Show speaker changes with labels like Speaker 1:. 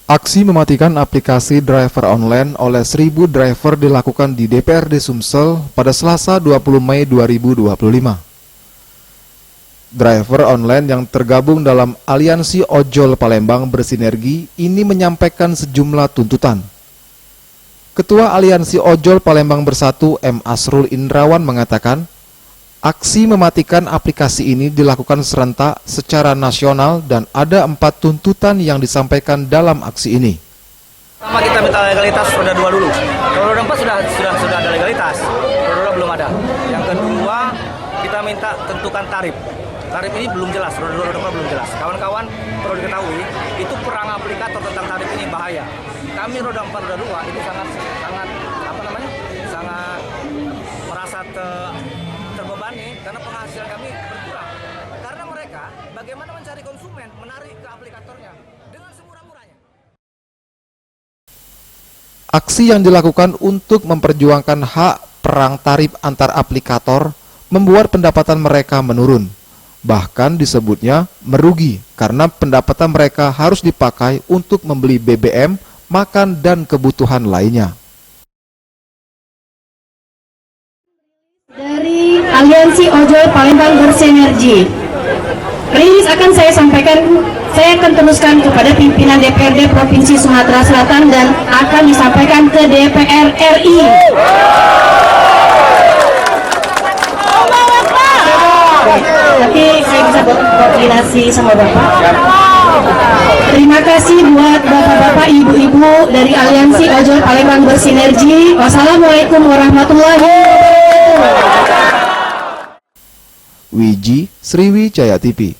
Speaker 1: Aksi mematikan aplikasi driver online oleh 1.000 driver dilakukan di DPRD Sumsel pada Selasa 20 Mei 2025. Driver online yang tergabung dalam Aliansi Ojol Palembang Bersinergi ini menyampaikan sejumlah tuntutan. Ketua Aliansi Ojol Palembang Bersatu M. Asrul Indrawan mengatakan, aksi mematikan aplikasi ini dilakukan serentak secara nasional dan ada 4 tuntutan yang disampaikan dalam aksi ini.
Speaker 2: Pertama, kita minta legalitas roda 2 dulu. Kalau roda 4 sudah ada legalitas, roda 2 belum ada. Yang kedua, kita minta tentukan tarif. Tarif ini belum jelas, roda 2 roda 4 belum jelas. Kawan-kawan perlu diketahui, itu perang aplikator tentang tarif ini bahaya. Kami roda 4 roda 2 itu sangat merasa terbebani karena penghasilan kami berkurang. Karena mereka bagaimana mencari konsumen, menarik ke aplikatornya dengan semurah-murahnya.
Speaker 1: Aksi yang dilakukan untuk memperjuangkan hak perang tarif antar aplikator membuat pendapatan mereka menurun. Bahkan disebutnya merugi karena pendapatan mereka harus dipakai untuk membeli BBM, makan, dan kebutuhan lainnya.
Speaker 3: Dari Aliansi Ojol Palembang Bersinergi, rilis akan saya sampaikan, saya akan teruskan kepada pimpinan DPRD Provinsi Sumatera Selatan dan akan disampaikan ke DPR RI. Nanti saya bisa koordinasi sama Bapak. Terima kasih buat Bapak-Bapak, Ibu-Ibu dari Aliansi Ojol Palembang Bersinergi. Wassalamualaikum warahmatullahi wabarakatuh.
Speaker 1: Wiji, Sriwijaya TV.